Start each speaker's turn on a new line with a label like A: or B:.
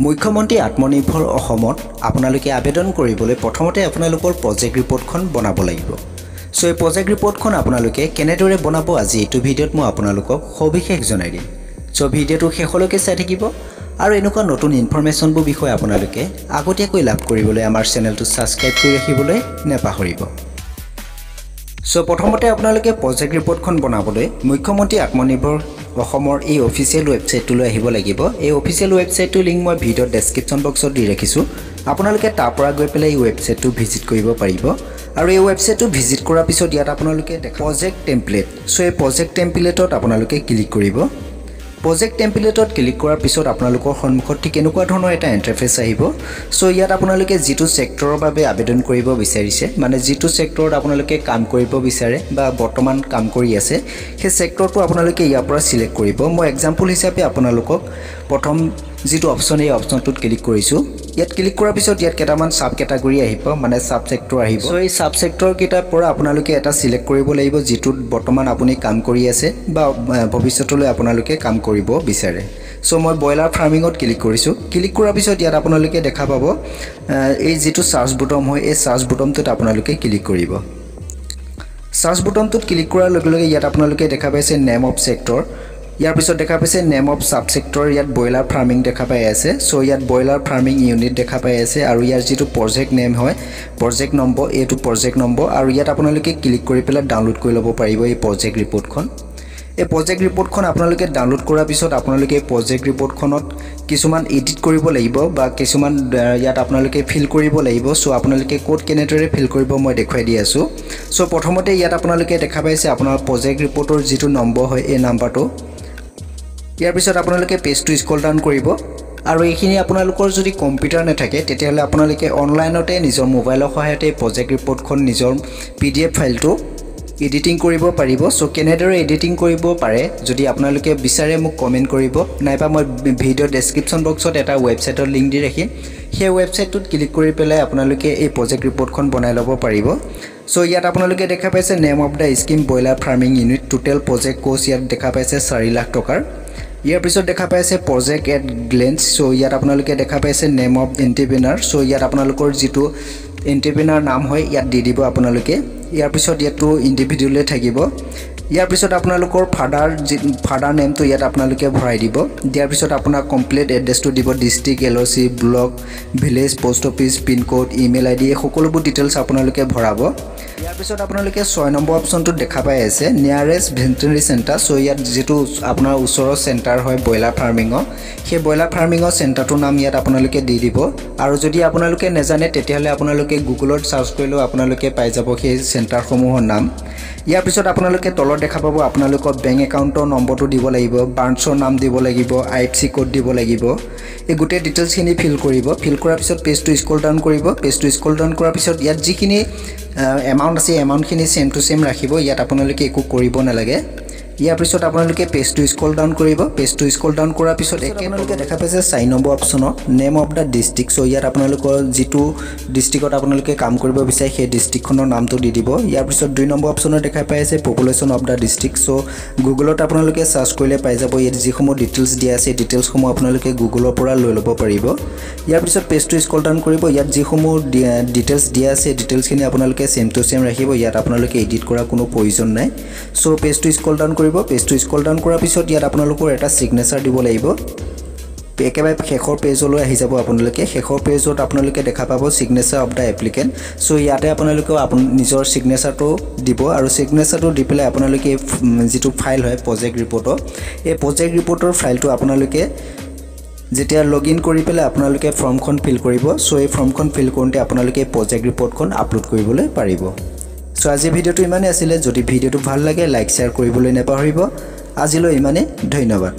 A: মুখ্যমন্ত্ৰী আত্মনিৰ্ভৰ অসমত আপোনালোকে আবেদন কৰিবলৈ প্ৰথমতে আপোনালোকৰ প্ৰজেক্ট ৰিপৰ্টখন বনাব লাগিব। সো এই প্ৰজেক্ট ৰিপৰ্টখন আপোনালোকে কেনেদৰে বনাব আজি এইটো ভিডিঅ'ত মই আপোনালোকক সবিশেষ জনাই দিম। সো ভিডিঅ'টো শেষলৈকে চাই থাকিব আৰু এনেকুৱা নতুন ইনফৰমেশ্যনবোৰ বিষয়ে আপোনালোকে আগতীয়াকৈ লাভ কৰিবলৈ আমাৰ চেনেলটো সাবস্ক্ৰাইব কৰি ৰাখিবলৈ নেপাহৰিব। সো প্ৰথমতে আপোনালোকে প্ৰজেক্ট ৰিপৰ্টখন বনাবলৈ মুখ্যমন্ত্ৰী আত্মনিৰ্ভৰ অসমৰ এই অফিচিয়েল ৱেবছাইটটোলৈ আহিব লাগিব। এই অফিচিয়েল ৱেবছাইটটোৰ লিংক মই ভিডিঅ'ৰ ডেছক্ৰিপশ্যন বক্সত দি ৰাখিছোঁ। আপোনালোকে তাৰ পৰা গৈ পেলাই এই ৱেবছাইটটো ভিজিট কৰিব পাৰিব আৰু এই ৱেবছাইটটো ভিজিট কৰাৰ পিছত ইয়াত আপোনালোকে প্ৰজেক্ট টেমপ্লেট। সো এই প্ৰজেক্ট টেমপ্লেটত আপোনালোকে ক্লিক কৰিব। প্ৰজেক্ট টেমপ্লেটত ক্লিক কৰাৰ পিছত আপোনালোকৰ সন্মুখত ঠিক এনেকুৱা ধৰণৰ এটা ইণ্টাৰফেচ আহিব। সো ইয়াত আপোনালোকে যিটো সেক্টৰৰ বাবে আবেদন কৰিব বিচাৰিছে, মানে যিটো সেক্টৰত আপোনালোকে কাম কৰিব বিচাৰে বা বৰ্তমান কাম কৰি আছে, সেই সেক্টৰটো আপোনালোকে ইয়াৰ পৰা সিলেক্ট কৰিব। মই এক্সাম্পল হিচাপে আপোনালোকক প্ৰথম যিটো অপশ্যন এই অপশ্যনটোত ক্লিক কৰিছোঁ। ইয়াত ক্লিক কৰাৰ পিছত ইয়াত কেইটামান সাব কেটাগৰী আহিব, মানে সাব সেক্টৰ আহিব। সো এই সাব সেক্টৰ কেইটাৰ পৰা আপোনালোকে এটা সিলেক্ট কৰিব লাগিব যিটোত বৰ্তমান আপুনি কাম কৰি আছে বা ভৱিষ্যতলৈ আপোনালোকে কাম কৰিব বিচাৰে। সো মই ব্ৰইলাৰ ফাৰ্মিঙত ক্লিক কৰিছোঁ। ক্লিক কৰাৰ পিছত ইয়াত আপোনালোকে দেখা পাব এই যিটো সাৰ্চ বুটম হয়, এই সাৰ্চ বুটমটোত আপোনালোকে ক্লিক কৰিব। সাৰ্চ বুটমটোত ক্লিক কৰাৰ লগে লগে ইয়াত আপোনালোকে দেখা পাইছে নেম অফ সেক্টৰ। ইয়াৰ পিছত দেখা পাইছে নেম অফ সাব সেক্টৰ। ইয়াত ব্ৰইলাৰ ফাৰ্মিং দেখা পাই আছে। সো ইয়াত ব্ৰইলাৰ ফাৰ্মিং ইউনিট দেখা পাই আছে আৰু ইয়াৰ যিটো প্ৰজেক্ট নেম হয়, প্ৰজেক্ট নম্বৰ, এইটো প্ৰজেক্ট নম্বৰ। আৰু ইয়াত আপোনালোকে ক্লিক কৰি পেলাই ডাউনলোড কৰি ল'ব পাৰিব এই প্ৰজেক্ট ৰিপৰ্টখন। এই প্ৰজেক্ট ৰিপৰ্টখন আপোনালোকে ডাউনলোড কৰাৰ পিছত আপোনালোকে এই প্ৰজেক্ট ৰিপৰ্টখনত কিছুমান এডিট কৰিব লাগিব বা কিছুমান ইয়াত আপোনালোকে ফিল কৰিব লাগিব। সো আপোনালোকে ক'ত কেনেদৰে ফিল কৰিব মই দেখুৱাই দি আছোঁ। সো প্ৰথমতে ইয়াত আপোনালোকে দেখা পাইছে আপোনাৰ প্ৰজেক্ট ৰিপৰ্টৰ যিটো নম্বৰ হয়, এই নাম্বাৰটো। ইয়াৰ পিছত আপোনালোকে পেজটো স্ক্ৰল ডাউন কৰিব আৰু এইখিনি আপোনালোকৰ যদি কম্পিউটাৰ নাথাকে তেতিয়াহ'লে আপোনালোকে অনলাইনতে নিজৰ মোবাইলৰ সহায়তে প্ৰজেক্ট ৰিপৰ্টখন নিজৰ PDF ফাইলটো এডিটিং কৰিব পাৰিব। সো কেনেদৰে এডিটিং কৰিব পাৰে যদি আপোনালোকে বিচাৰে মোক কমেণ্ট কৰিব, নাইবা মই ভিডিঅ'ৰ ডেছক্ৰিপশ্যন বক্সত এটা ৱেবছাইটৰ লিংক দি ৰাখিম। সেই ৱেবছাইটটোত ক্লিক কৰি পেলাই আপোনালোকে এই প্ৰজেক্ট ৰিপৰ্টখন বনাই ল'ব পাৰিব। সো ইয়াত আপোনালোকে দেখা পাইছে name of the scheme broiler farming unit, total project course ইয়াত দেখা পাইছে 4 লাখ টকাৰ। ইয়াৰ পিছত দেখা পাইছে প্ৰজেক্ট এট গ্লেন্স। সো ইয়াত আপোনালোকে দেখা পাইছে নেম অফ এণ্টাৰপ্ৰেনাৰ। সো ইয়াত আপোনালোকৰ যিটো এণ্টাৰপ্ৰেনাৰ নাম হয় ইয়াত দি দিব আপোনালোকে। ইয়াৰ পিছত ইয়াতো ইণ্ডিভিজুৱেলে থাকিব। ইয়াৰ পিছত আপোনালোকৰ ফাদাৰ নেমটো ইয়াত আপোনালোকে ভৰাই দিব। দিয়াৰ পিছত আপোনাৰ কমপ্লিট এড্ৰেছটো দিব, district, LOC, block, village, post office, pincode, email ID, এই সকলোবোৰ ডিটেইলছ আপোনালোকে ভৰাব। ইয়াৰ পিছত আপোনালোকে 6 নম্বৰ অপশ্যনটোত দেখা পাই আছে নিয়াৰেষ্ট ভেটেৰিনেৰী চেণ্টাৰ। সো ইয়াত যিটো আপোনাৰ ওচৰৰ চেণ্টাৰ হয় ব্ৰইলাৰ ফাৰ্মিঙৰ, সেই ব্ৰইলাৰ ফাৰ্মিঙৰ চেণ্টাৰটোৰ নাম ইয়াত আপোনালোকে দি দিব। আৰু যদি আপোনালোকে নাজানে তেতিয়াহ'লে আপোনালোকে গুগলত চাৰ্চ কৰিলেও আপোনালোকে পাই যাব সেই চেণ্টাৰসমূহৰ নাম। ইয়াৰ পিছত আপোনালোকে তলত দেখা পাব আপোনালোকৰ বেংক একাউণ্টৰ নম্বৰটো দিব লাগিব, ব্ৰাঞ্চৰ নাম দিব লাগিব, IFSC কোড দিব লাগিব। এই গোটেই ডিটেইলছখিনি ফিল কৰিব। ফিল কৰাৰ পিছত পেজটো স্ক্ৰল ডাউন কৰিব। পেজটো স্ক্ৰল ডাউন কৰাৰ পিছত ইয়াত যিখিনি এমাউণ্ট আছে এমাউণ্টখিনি ছেম টু ছেম ৰাখিব। ইয়াত আপোনালোকে একো কৰিব নালাগে। ইয়াৰ পিছত আপোনালোকে পেজটো স্ক্ৰল ডাউন কৰিব। পেজটো স্ক্ৰল ডাউন কৰাৰ পিছত আপোনালোকে দেখা পাইছে 4 নম্বৰ অপশ্যনত name of the district. So ইয়াত আপোনালোকৰ যিটো ডিষ্ট্ৰিক্টত আপোনালোকে কাম কৰিব বিচাৰে সেই ডিষ্ট্ৰিক্টখনৰ নামটো দি দিব। ইয়াৰ পিছত 2 নম্বৰ অপশ্যনত দেখা পাই আছে population of the district. So গুগলত আপোনালোকে চাৰ্চ কৰিলে পাই যাব। ইয়াত যিসমূহ ডিটেইলছ দিয়া আছে ডিটেইলছসমূহ আপোনালোকে গুগলৰ পৰা লৈ ল'ব পাৰিব। ইয়াৰ পিছত পেজটো স্ক্ৰল ডাউন কৰিব। ইয়াত যিসমূহ ডিটেইলছ দিয়া আছে ডিটেইলছখিনি আপোনালোকে ছেম টু ছেম ৰাখিব। ইয়াত আপোনালোকে এডিট কৰাৰ কোনো প্ৰয়োজন নাই। সো পেজটো স্ক্ৰল ডাউন কৰিব। পেজটো স্ক্ৰল ডাউন কৰাৰ পিছত ইয়াত আপোনালোকৰ এটা ছিগনেচাৰ দিব লাগিব। একেবাৰে শেষৰ পেজলৈ আহি যাব আপোনালোকে। শেষৰ পেজত আপোনালোকে দেখা পাব signature of the applicant. So ইয়াতে আপোনালোকে নিজৰ ছিগনেচাৰটো দিব আৰু ছিগনেচাৰটো দি পেলাই আপোনালোকে যিটো ফাইল হয় প্ৰজেক্ট ৰিপৰ্টৰ, এই প্ৰজেক্ট ৰিপৰ্টৰ ফাইলটো আপোনালোকে যেতিয়া লগইন কৰি পেলাই আপোনালোকে ফৰ্মখন ফিল কৰিব। সো এই ফৰ্মখন ফিল কৰোঁতে আপোনালোকে প্ৰজেক্ট ৰিপৰ্টখন আপলোড কৰিবলৈ পাৰিব। সো আজি ভিডিঅ'টো ইমানেই আছিলে। যদি ভিডিঅ'টো ভাল লাগে লাইক শ্বেয়াৰ কৰিবলৈ নাপাহৰিব। আজিলৈ ইমানেই, ধন্যবাদ।